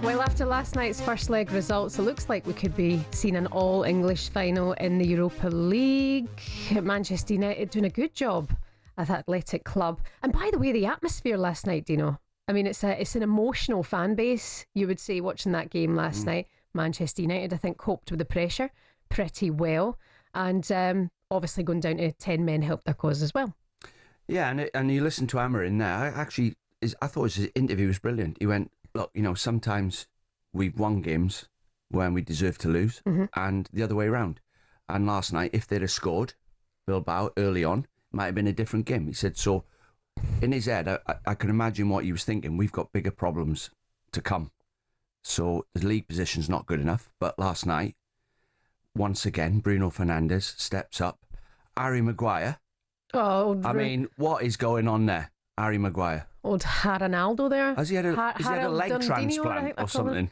Well, after last night's first leg results, it looks like we could be seeing an all-English final in the Europa League. Manchester United doing a good job at Athletic Club. And by the way, the atmosphere last night, Dino, I mean, it's an emotional fan base, you would say, watching that game last night. Manchester United, I think, coped with the pressure pretty well. And obviously going down to 10 men helped their cause as well. Yeah, and you listen to Aherne in there. I thought his interview was brilliant. He went, look, sometimes we've won games when we deserve to lose, and the other way around. And last night, if they'd have scored Bilbao early on, it might have been a different game. He said, so in his head, I can imagine what he was thinking. We've got bigger problems to come. So the league position's not good enough. But last night, once again, Bruno Fernandes steps up. Harry Maguire. I mean, what is going on there? Harry Maguire. Old Ronaldo there. Has he had a leg transplant or something?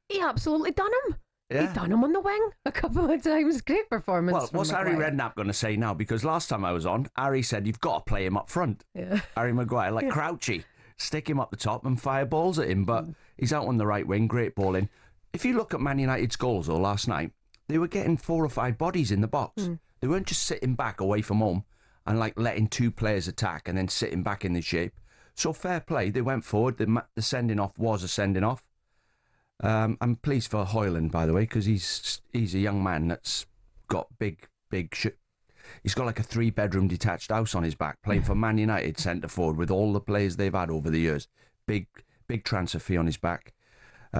He absolutely done him. Yeah. He done him on the wing a couple of times. Great performance. Well, what's Harry Redknapp going to say now? Because last time I was on, Harry said you've got to play him up front. Yeah. Harry Maguire, like Crouchy, stick him up the top and fire balls at him. But he's out on the right wing, great balling. If you look at Man United's goals though last night, they were getting 4 or 5 bodies in the box. They weren't just sitting back away from home and like letting 2 players attack and then sitting back in the shape. So fair play, they went forward. The sending off was a sending off. I'm pleased for Højlund, by the way, because he's a young man that's got big. He's got like a 3-bedroom detached house on his back, playing for Man United centre forward with all the players they've had over the years. Big transfer fee on his back.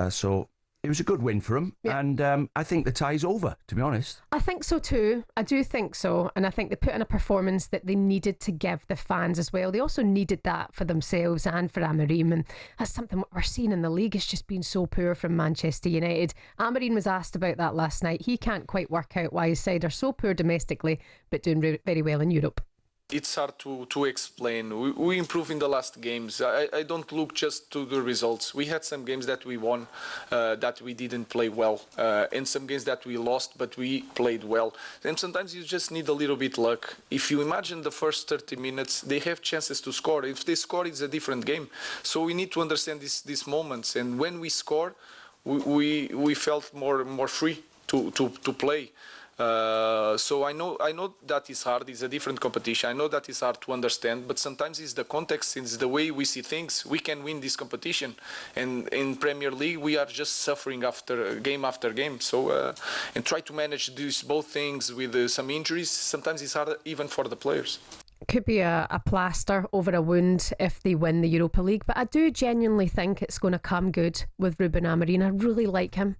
So it was a good win for him, and I think the tie's over, to be honest. I think so too. I do think so, and I think they put in a performance that they needed to give the fans as well. They also needed that for themselves and for Amorim, and that's something we're seeing in the league. It's just been so poor from Manchester United. Amorim was asked about that last night. He can't quite work out why his side are so poor domestically, but doing very well in Europe. It's hard to explain. We improve in the last games. I don't look just to the results. We had some games that we won, that we didn't play well, and some games that we lost, but we played well. And sometimes you just need a little bit luck. If you imagine the first 30 minutes, they have chances to score. If they score, it's a different game. So we need to understand these moments. And when we score, we felt more free to play. So I know that is hard. It's a different competition. I know that is hard to understand, but sometimes it's the context, it's the way we see things. We can win this competition, and in Premier League we are just suffering after game. So and try to manage these both things with some injuries. Sometimes it's hard even for the players. Could be a plaster over a wound if they win the Europa League, but I do genuinely think it's going to come good with Ruben Amorim. I really like him.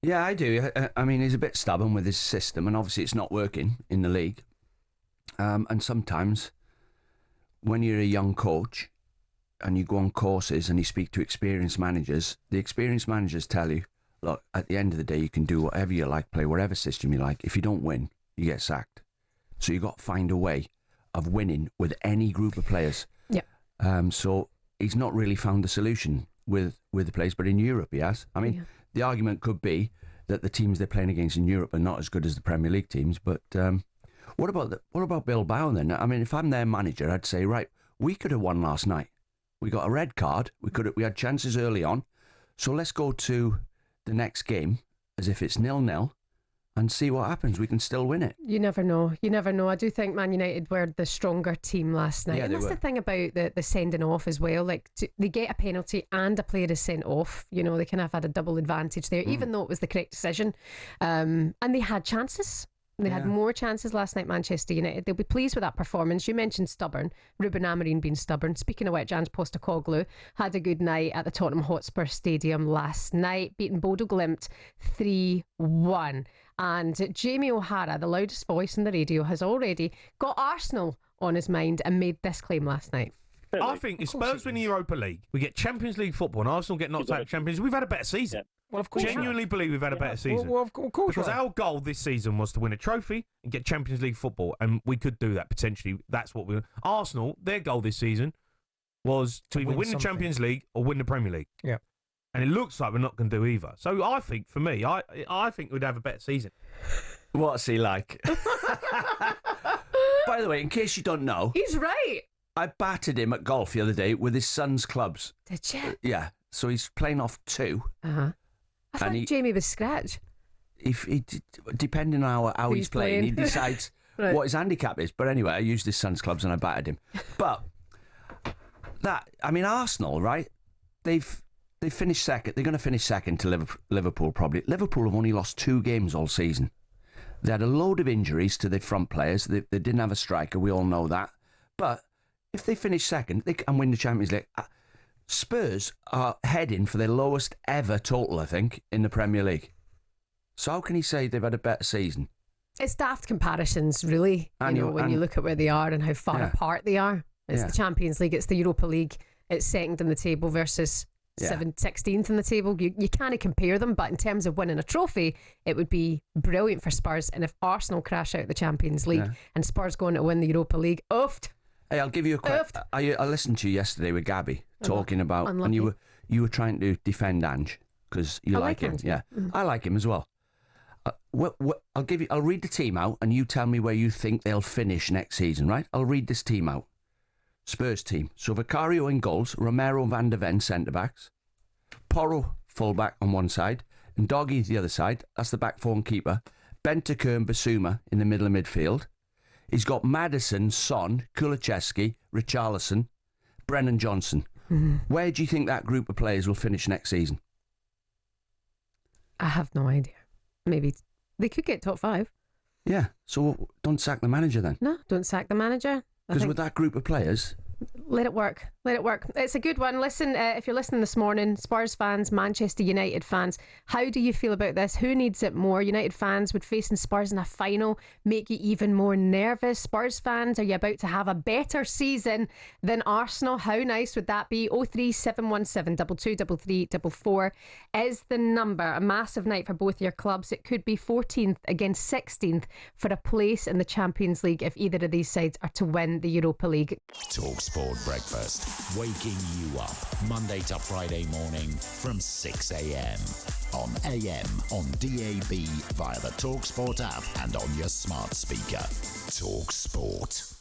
Yeah, I do. I mean, he's a bit stubborn with his system, and obviously it's not working in the league. And sometimes when you're a young coach and you go on courses and you speak to experienced managers, the experienced managers tell you, look, at the end of the day, you can do whatever you like, play whatever system you like. If you don't win, you get sacked. So you've got to find a way of winning with any group of players. Yeah. So he's not really found a solution with the players, but in Europe he has. I mean, the argument could be that the teams they're playing against in Europe are not as good as the Premier League teams. But what about Bilbao then? I mean, if I'm their manager, I'd say, right, we could have won last night. We got a red card. We had chances early on. So let's go to the next game as if it's 0-0 and see what happens. We can still win it. You never know. I do think Man United were the stronger team last night. Yeah, and that's the thing about the sending off as well. Like, they get a penalty and a player is sent off. You know, they kind of had a double advantage there, even though it was the correct decision. And they had chances. They had more chances last night, Manchester United. They'll be pleased with that performance. You mentioned stubborn. Ruben Amorim being stubborn. Speaking of which, Ange Postecoglou had a good night at the Tottenham Hotspur Stadium last night, beating Bodo Glimt 3-1. And Jamie O'Hara, the loudest voice on the radio, has already got Arsenal on his mind and made this claim last night. I think if Spurs win the Europa League, we get Champions League football, and Arsenal get knocked out of Champions League, we've had a better season. Yeah. Well, of course, genuinely believe we've had a better season. Well, of course, because our goal this season was to win a trophy and get Champions League football, and we could do that potentially. That's what we. Arsenal, their goal this season was to either win the Champions League or win the Premier League. Yeah, and it looks like we're not going to do either. So I think, for me, I think we'd have a better season. What's he like? By the way, in case you don't know, he's right. I battered him at golf the other day with his son's clubs. Did you? Yeah. So he's playing off 2. I thought Jamie was scratch. Depending on how he's playing, he decides right. what his handicap is. But anyway, I used his son's clubs and I battered him. But Arsenal, right? They've finished second. They're going to finish second to Liverpool probably. Liverpool have only lost 2 games all season. They had a load of injuries to their front players. They didn't have a striker. We all know that. But if they finish second, they can win the Champions League. Spurs are heading for their lowest ever total, I think, in the Premier League. So how can he say they've had a better season? It's daft comparisons, really. When you look at where they are and how far apart they are. It's the Champions League, it's the Europa League, it's second in the table versus 16th in the table. You can't compare them, but in terms of winning a trophy, it would be brilliant for Spurs. And if Arsenal crash out the Champions League and Spurs going to win the Europa League, oofed. Hey, I'll give you a quick. I listened to you yesterday with Gabby talking about, and you were trying to defend Ange because you like him. Yeah, I like him as well. I'll read the team out, and you tell me where you think they'll finish next season. Right? I'll read this team out. Spurs team. So Vicario in goals, Romero, Van der Ven centre backs, Porro fullback on one side, and Doggy the other side. That's the back 4 and keeper. Bentancur and Basuma in the middle of midfield. He's got Maddison, Son, Kulusevski, Richarlison, Brennan Johnson. Where do you think that group of players will finish next season? I have no idea. Maybe they could get top 5. Yeah, so don't sack the manager then. No, don't sack the manager. Because with that group of players... Let it work. It's a good one. Listen, if you're listening this morning, Spurs fans, Manchester United fans, how do you feel about this? Who needs it more? United fans, would facing Spurs in a final make you even more nervous? Spurs fans, are you about to have a better season than Arsenal? How nice would that be? 03717 223344 is the number. A massive night for both your clubs. It could be 14th against 16th for a place in the Champions League if either of these sides are to win the Europa League. talkSPORT Breakfast, waking you up Monday to Friday morning from 6 a.m. on AM, on DAB, via the talkSPORT app and on your smart speaker. talkSPORT.